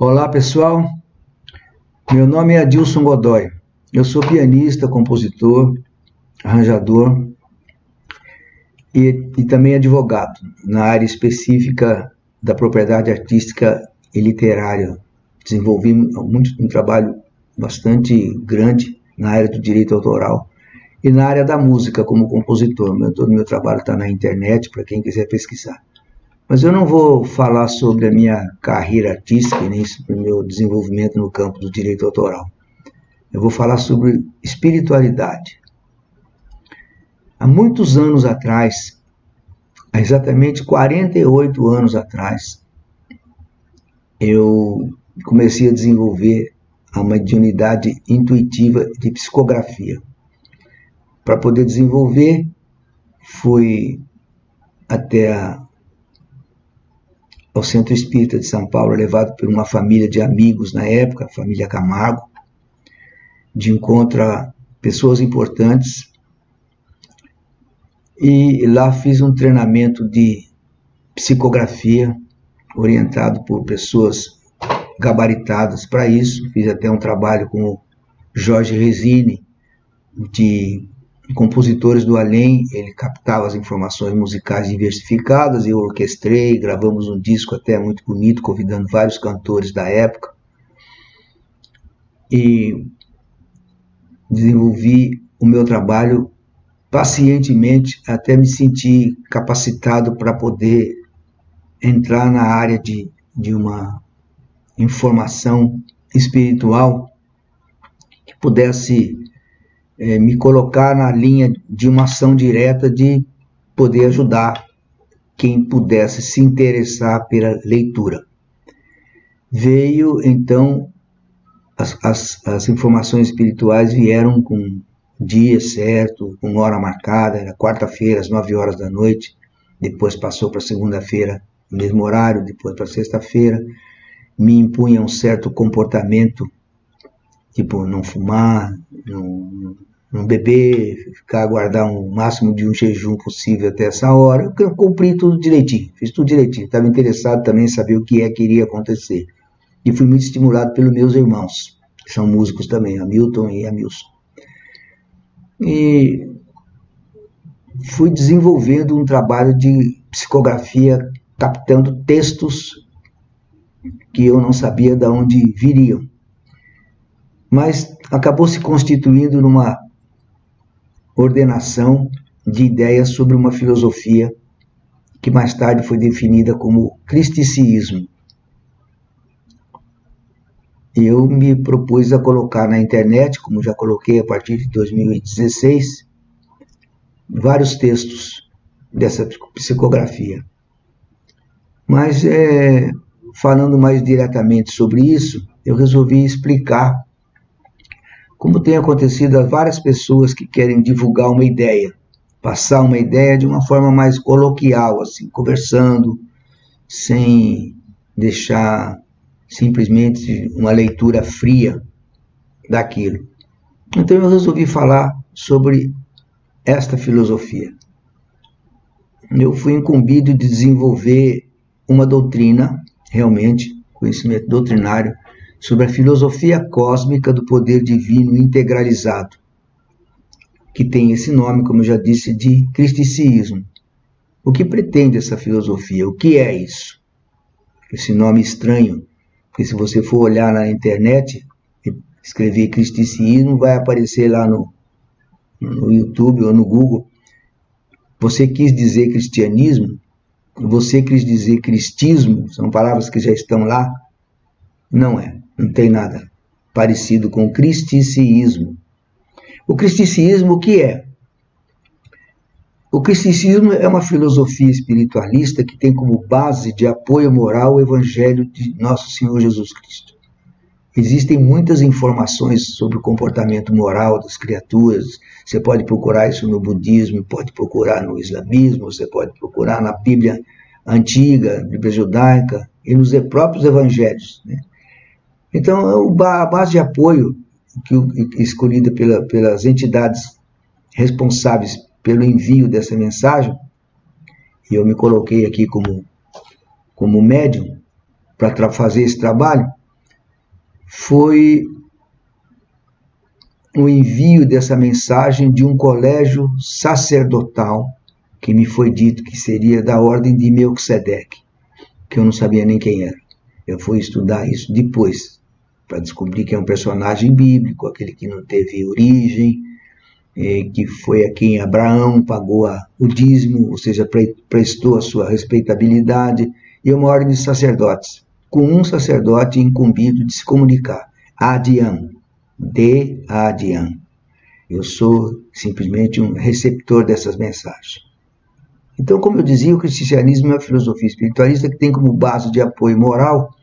Olá pessoal, meu nome é Adilson Godoy, eu sou pianista, compositor, arranjador e também advogado na área específica da propriedade artística e literária. Desenvolvi um trabalho bastante grande na área do direito autoral e na área da música como compositor. Todo o meu trabalho está na internet para quem quiser pesquisar. Mas eu não vou falar sobre a minha carreira artística nem sobre o meu desenvolvimento no campo do direito autoral. Eu vou falar sobre espiritualidade. Há muitos anos atrás, há exatamente 48 anos atrás, eu comecei a desenvolver a mediunidade intuitiva de psicografia. Para poder desenvolver, fui até ao Centro Espírita de São Paulo, levado por uma família de amigos na época, a família Camargo, de encontro a pessoas importantes. E lá fiz um treinamento de psicografia, orientado por pessoas gabaritadas para isso. Fiz até um trabalho com o Jorge Resini, de compositores do além. Ele captava as informações musicais diversificadas, eu orquestrei, gravamos um disco até muito bonito, convidando vários cantores da época, e desenvolvi o meu trabalho pacientemente até me sentir capacitado para poder entrar na área de uma informação espiritual que pudesse me colocar na linha de uma ação direta de poder ajudar quem pudesse se interessar pela leitura. Veio, então, as informações espirituais vieram com dia certo, com hora marcada, era quarta-feira, às 9 horas da noite, depois passou para segunda-feira, no mesmo horário, depois para sexta-feira, me impunha um certo comportamento, tipo não fumar, não beber, aguardar o máximo de um jejum possível até essa hora. Eu cumpri tudo direitinho, fiz tudo direitinho. Estava interessado também em saber o que iria acontecer. E fui muito estimulado pelos meus irmãos, que são músicos também, Hamilton e Hamilson. E fui desenvolvendo um trabalho de psicografia, captando textos que eu não sabia de onde viriam. Mas acabou se constituindo numa ordenação de ideias sobre uma filosofia que mais tarde foi definida como cristicismo. Eu me propus a colocar na internet, como já coloquei a partir de 2016, vários textos dessa psicografia. Mas, falando mais diretamente sobre isso, eu resolvi explicar como tem acontecido a várias pessoas que querem divulgar uma ideia, passar uma ideia de uma forma mais coloquial, assim, conversando, sem deixar simplesmente uma leitura fria daquilo. Então eu resolvi falar sobre esta filosofia. Eu fui incumbido de desenvolver uma doutrina, realmente, conhecimento doutrinário, sobre a filosofia cósmica do poder divino integralizado, que tem esse nome, como eu já disse, de cristicismo. O que pretende essa filosofia? O que é isso? Esse nome estranho, porque se você for olhar na internet, escrever cristicismo, vai aparecer lá no YouTube ou no Google. Você quis dizer cristianismo? Você quis dizer cristismo? São palavras que já estão lá? Não é, não tem nada parecido com o cristicismo. O cristicismo, o que é? O cristicismo é uma filosofia espiritualista que tem como base de apoio moral o Evangelho de Nosso Senhor Jesus Cristo. Existem muitas informações sobre o comportamento moral das criaturas. Você pode procurar isso no budismo, pode procurar no islamismo, você pode procurar na Bíblia antiga, Bíblia judaica e nos próprios evangelhos, né? Então, a base de apoio escolhida pelas entidades responsáveis pelo envio dessa mensagem, e eu me coloquei aqui como médium para fazer esse trabalho, foi o envio dessa mensagem de um colégio sacerdotal que me foi dito que seria da ordem de Melquisedeque, que eu não sabia nem quem era. Eu fui estudar isso depois, para descobrir que é um personagem bíblico, aquele que não teve origem, que foi a quem Abraão pagou o dízimo, ou seja, prestou a sua respeitabilidade, e uma ordem de sacerdotes, com um sacerdote incumbido de se comunicar, Adian, de Adian. Eu sou simplesmente um receptor dessas mensagens. Então, como eu dizia, o cristianismo é uma filosofia espiritualista que tem como base de apoio moral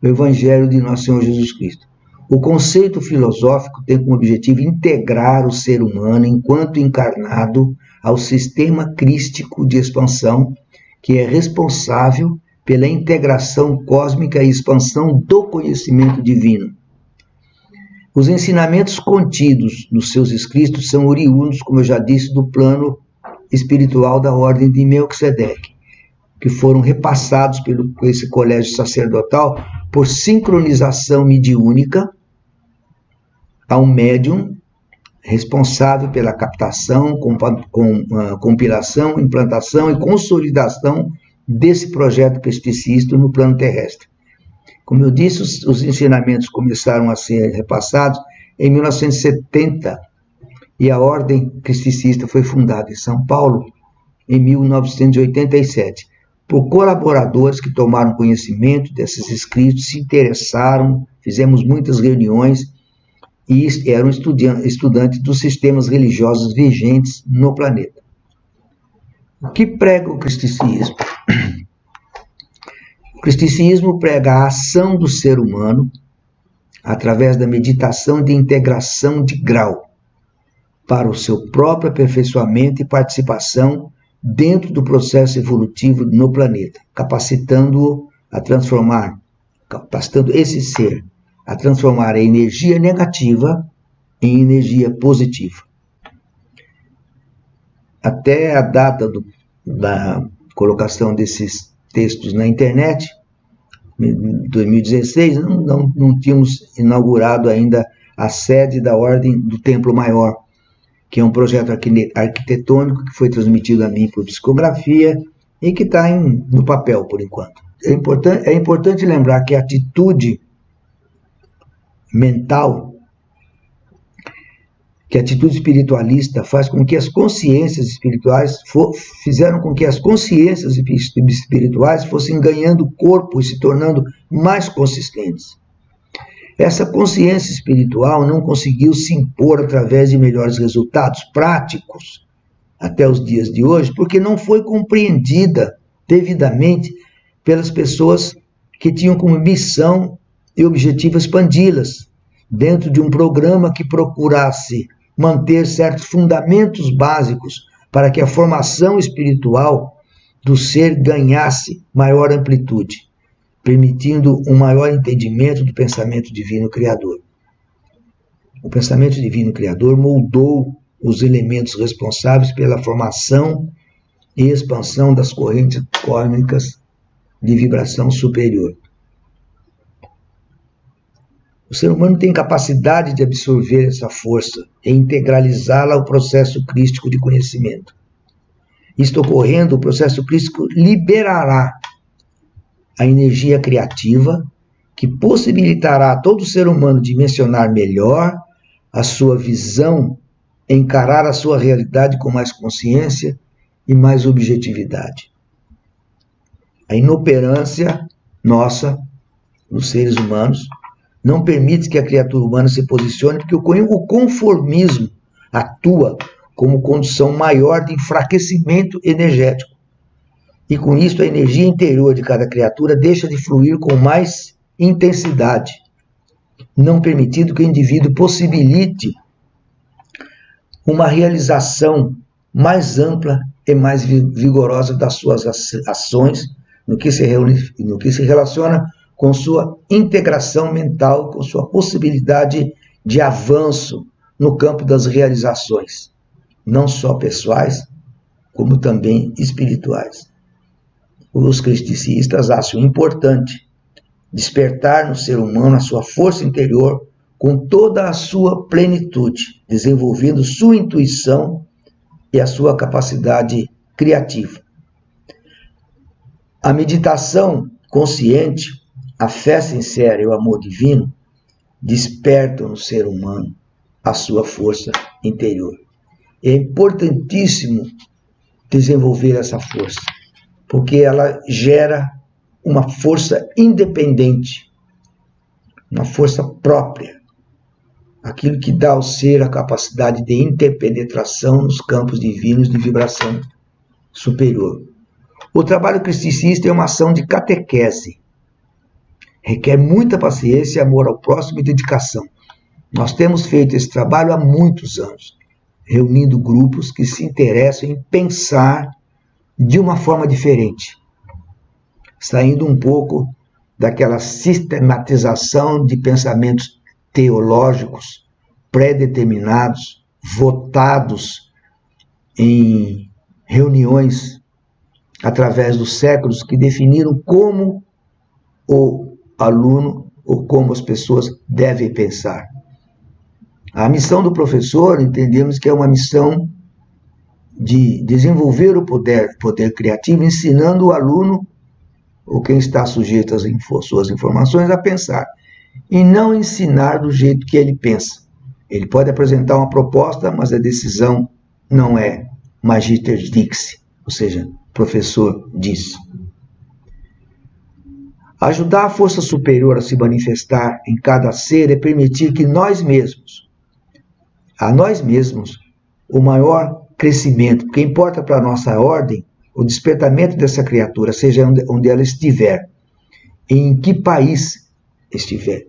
o Evangelho de Nosso Senhor Jesus Cristo. O conceito filosófico tem como objetivo integrar o ser humano enquanto encarnado ao sistema crístico de expansão, que é responsável pela integração cósmica e expansão do conhecimento divino. Os ensinamentos contidos nos seus escritos são oriundos, como eu já disse, do plano espiritual da ordem de Melquisedeque, que foram repassados por esse colégio sacerdotal por sincronização mediúnica a um médium responsável pela captação, compilação, implantação e consolidação desse projeto pesticista no plano terrestre. Como eu disse, os ensinamentos começaram a ser repassados em 1970 e a Ordem Cristicista foi fundada em São Paulo em 1987 por colaboradores que tomaram conhecimento desses escritos, se interessaram, fizemos muitas reuniões e eram estudantes dos sistemas religiosos vigentes no planeta. O que prega o cristicismo? O cristicismo prega a ação do ser humano através da meditação de integração de grau para o seu próprio aperfeiçoamento e participação dentro do processo evolutivo no planeta, capacitando-o a transformar, capacitando esse ser a transformar a energia negativa em energia positiva. Até a data da colocação desses textos na internet, em 2016, não tínhamos inaugurado ainda a sede da Ordem do Templo Maior, que é um projeto arquitetônico que foi transmitido a mim por psicografia e que está no papel por enquanto. É importante lembrar que a atitude mental, que a atitude espiritualista faz com que as consciências espirituais fizeram com que as consciências espirituais fossem ganhando corpo e se tornando mais consistentes. Essa consciência espiritual não conseguiu se impor através de melhores resultados práticos até os dias de hoje, porque não foi compreendida devidamente pelas pessoas que tinham como missão e objetivo expandi-las dentro de um programa que procurasse manter certos fundamentos básicos para que a formação espiritual do ser ganhasse maior amplitude, permitindo um maior entendimento do pensamento divino criador. O pensamento divino criador moldou os elementos responsáveis pela formação e expansão das correntes cósmicas de vibração superior. O ser humano tem capacidade de absorver essa força e integralizá-la ao processo crístico de conhecimento. Isto ocorrendo, o processo crístico liberará a energia criativa que possibilitará a todo ser humano dimensionar melhor a sua visão, encarar a sua realidade com mais consciência e mais objetividade. A inoperância nossa, dos seres humanos, não permite que a criatura humana se posicione, porque o conformismo atua como condição maior de enfraquecimento energético. E com isso a energia interior de cada criatura deixa de fluir com mais intensidade, não permitindo que o indivíduo possibilite uma realização mais ampla e mais vigorosa das suas ações no que se relaciona com sua integração mental, com sua possibilidade de avanço no campo das realizações, não só pessoais, como também espirituais. Os cristicistas acham importante despertar no ser humano a sua força interior com toda a sua plenitude, desenvolvendo sua intuição e a sua capacidade criativa. A meditação consciente, a fé sincera e o amor divino despertam no ser humano a sua força interior. É importantíssimo desenvolver essa força, porque ela gera uma força independente, uma força própria, aquilo que dá ao ser a capacidade de interpenetração nos campos divinos de vibração superior. O trabalho cristicista é uma ação de catequese, requer muita paciência, amor ao próximo e dedicação. Nós temos feito esse trabalho há muitos anos, reunindo grupos que se interessam em pensar de uma forma diferente, saindo um pouco daquela sistematização de pensamentos teológicos pré-determinados, votados em reuniões através dos séculos que definiram como o aluno ou como as pessoas devem pensar. A missão do professor, entendemos que é uma missão de desenvolver o poder criativo, ensinando o aluno, ou quem está sujeito às suas informações, a pensar, e não ensinar do jeito que ele pensa. Ele pode apresentar uma proposta, mas a decisão não é magister dixi, ou seja, professor disse. Ajudar a força superior a se manifestar em cada ser é permitir que a nós mesmos, o maior crescimento, porque importa para a nossa ordem o despertamento dessa criatura, seja onde ela estiver, em que país estiver.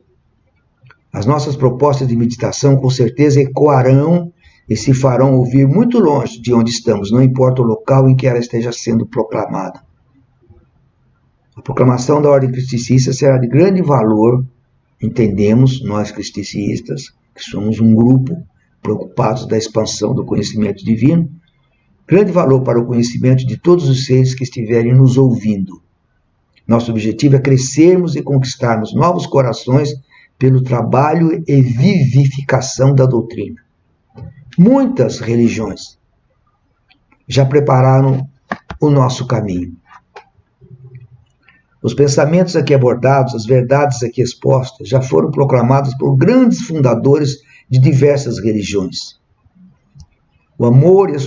As nossas propostas de meditação com certeza ecoarão e se farão ouvir muito longe de onde estamos, não importa o local em que ela esteja sendo proclamada. A proclamação da ordem cristianicista será de grande valor, entendemos, nós cristianistas, que somos um grupo preocupados da expansão do conhecimento divino, grande valor para o conhecimento de todos os seres que estiverem nos ouvindo. Nosso objetivo é crescermos e conquistarmos novos corações pelo trabalho e vivificação da doutrina. Muitas religiões já prepararam o nosso caminho. Os pensamentos aqui abordados, as verdades aqui expostas, já foram proclamadas por grandes fundadores de diversas religiões. O amor e a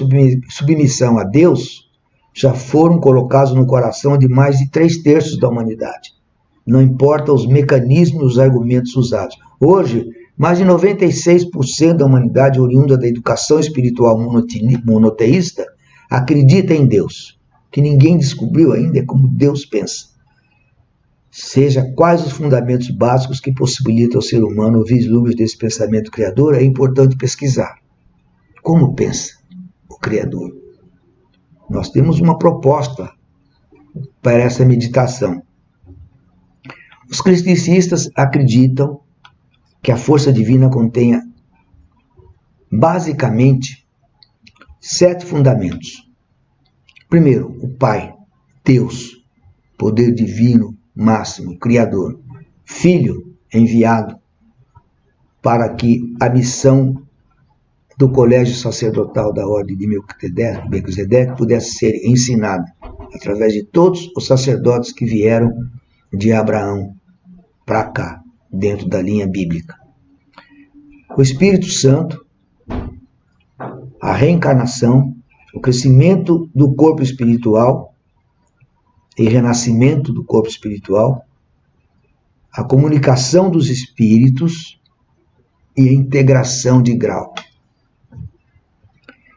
submissão a Deus já foram colocados no coração de mais de 3/3 da humanidade. Não importa os mecanismos e os argumentos usados. Hoje, mais de 96% da humanidade oriunda da educação espiritual monoteísta acredita em Deus. O que ninguém descobriu ainda é como Deus pensa. Seja quais os fundamentos básicos que possibilitam ao ser humano o vislumbre desse pensamento criador, é importante pesquisar. Como pensa o Criador? Nós temos uma proposta para essa meditação. Os cristianistas acreditam que a força divina contenha, basicamente, 7 fundamentos. Primeiro, o Pai, Deus, poder divino, máximo, Criador. Filho, enviado para que a missão do colégio sacerdotal da ordem de Melquisedeque pudesse ser ensinada através de todos os sacerdotes que vieram de Abraão para cá, dentro da linha bíblica. O Espírito Santo, a reencarnação, o crescimento do corpo espiritual e renascimento do corpo espiritual, a comunicação dos espíritos e a integração de grau.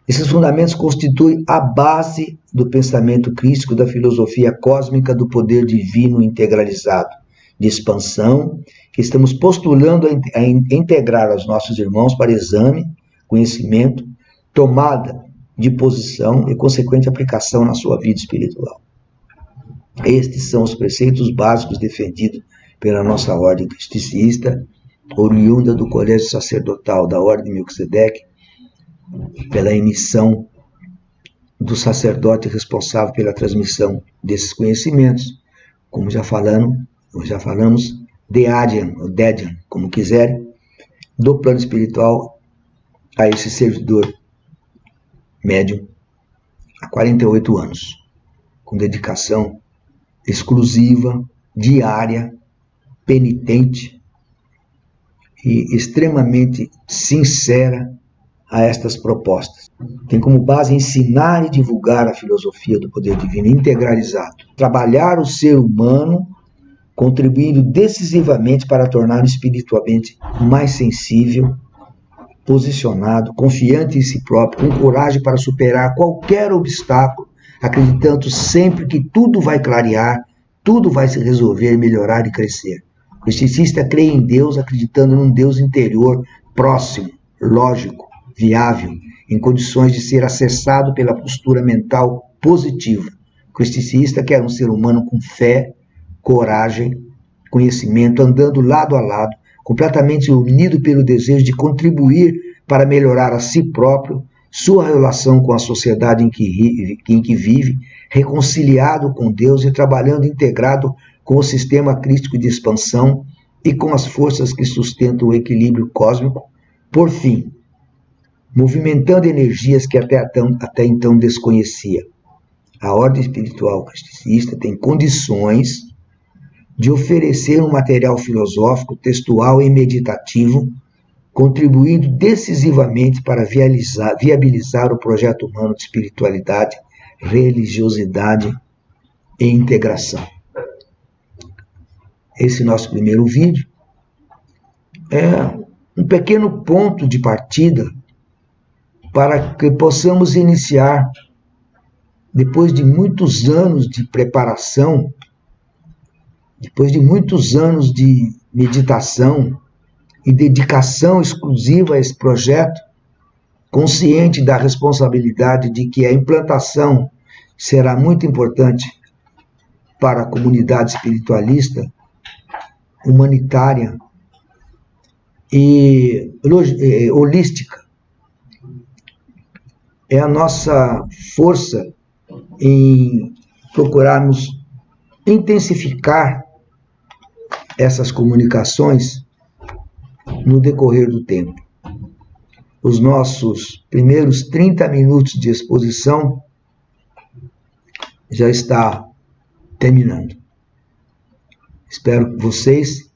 Esses fundamentos constituem a base do pensamento crístico da filosofia cósmica do poder divino integralizado, de expansão, que estamos postulando a integrar aos nossos irmãos para exame, conhecimento, tomada de posição e consequente aplicação na sua vida espiritual. Estes são os preceitos básicos defendidos pela nossa ordem cristianista, oriunda do colégio sacerdotal da ordem de Melquisedeque, pela emissão do sacerdote responsável pela transmissão desses conhecimentos, como já falamos, nós já falamos, Deadian, ou Dedian, como quiserem, do plano espiritual a esse servidor médium há 48 anos, com dedicação exclusiva, diária, penitente e extremamente sincera a estas propostas. Tem como base ensinar e divulgar a filosofia do poder divino integralizado, trabalhar o ser humano, contribuindo decisivamente para torná-lo espiritualmente mais sensível, posicionado, confiante em si próprio, com coragem para superar qualquer obstáculo, acreditando sempre que tudo vai clarear, tudo vai se resolver, melhorar e crescer. O misticista crê em Deus, acreditando num Deus interior, próximo, lógico, viável, em condições de ser acessado pela postura mental positiva. O misticista quer um ser humano com fé, coragem, conhecimento, andando lado a lado, completamente unido pelo desejo de contribuir para melhorar a si próprio, sua relação com a sociedade em que vive, reconciliado com Deus e trabalhando integrado com o sistema crístico de expansão e com as forças que sustentam o equilíbrio cósmico, por fim, movimentando energias que até então desconhecia. A ordem espiritual cristianista tem condições de oferecer um material filosófico, textual e meditativo, contribuindo decisivamente para viabilizar o projeto humano de espiritualidade, religiosidade e integração. Esse nosso primeiro vídeo é um pequeno ponto de partida para que possamos iniciar, depois de muitos anos de preparação, depois de muitos anos de meditação e dedicação exclusiva a esse projeto, consciente da responsabilidade de que a implantação será muito importante para a comunidade espiritualista, humanitária e holística. É a nossa força em procurarmos intensificar essas comunicações no decorrer do tempo. Os nossos primeiros 30 minutos de exposição já está terminando. Espero vocês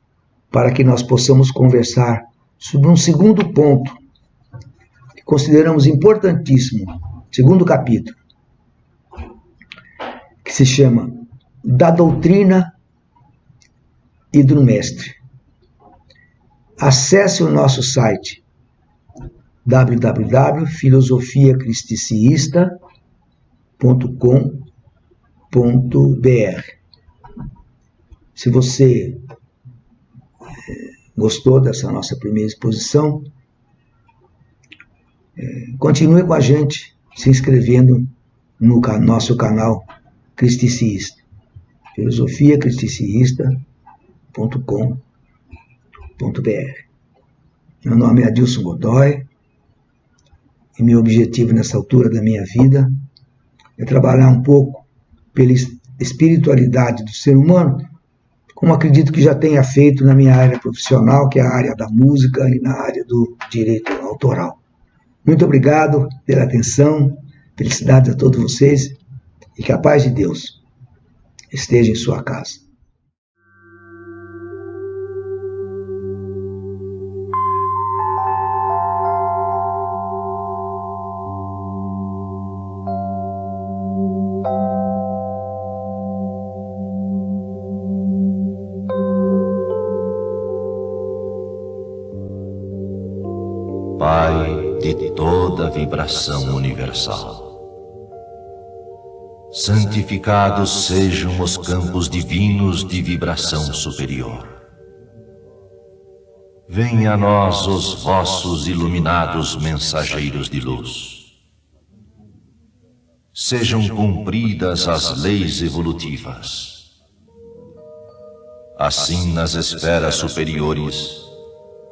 para que nós possamos conversar sobre um segundo ponto que consideramos importantíssimo, segundo capítulo, que se chama Da Doutrina e do Mestre. Acesse o nosso site www.filosofiacristicistas.com.br. Se você gostou dessa nossa primeira exposição, continue com a gente se inscrevendo no nosso canal Cristicista, filosofiacristicistas.com.br. Meu nome é Adilson Godoy e meu objetivo nessa altura da minha vida é trabalhar um pouco pela espiritualidade do ser humano, como acredito que já tenha feito na minha área profissional, que é a área da música e na área do direito autoral. Muito obrigado pela atenção, felicidades a todos vocês e que a paz de Deus esteja em sua casa. Pai de toda vibração universal, santificados sejam os campos divinos de vibração superior. Venha a nós os vossos iluminados mensageiros de luz. Sejam cumpridas as leis evolutivas. Assim nas esferas superiores,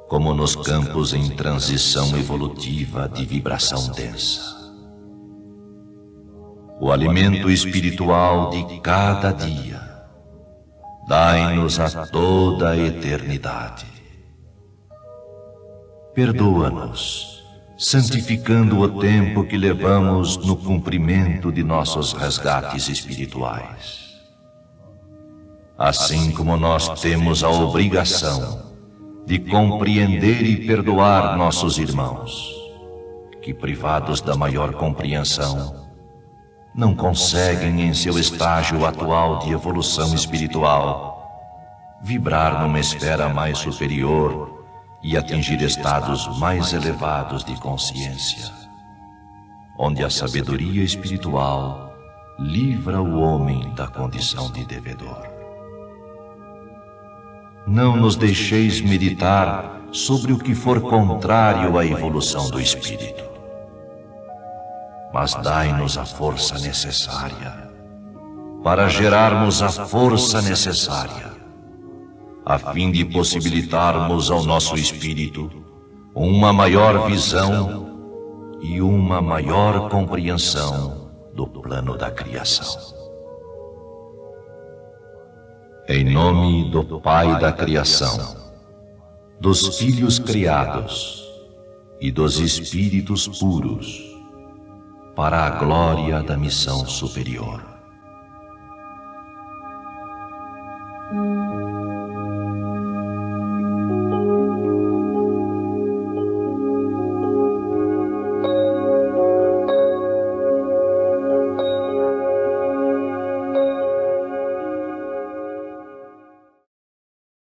como nos campos em transição evolutiva de vibração densa. O alimento espiritual de cada dia dai-nos a toda a eternidade. Perdoa-nos, santificando o tempo que levamos no cumprimento de nossos resgates espirituais. Assim como nós temos a obrigação de compreender e perdoar nossos irmãos, que, privados da maior compreensão, não conseguem, em seu estágio atual de evolução espiritual, vibrar numa esfera mais superior e atingir estados mais elevados de consciência, onde a sabedoria espiritual livra o homem da condição de devedor. Não nos deixeis meditar sobre o que for contrário à evolução do espírito, mas dai-nos a força necessária para gerarmos a força necessária, a fim de possibilitarmos ao nosso espírito uma maior visão e uma maior compreensão do plano da criação. Em nome do Pai da criação, dos filhos criados e dos espíritos puros, para a glória da missão superior.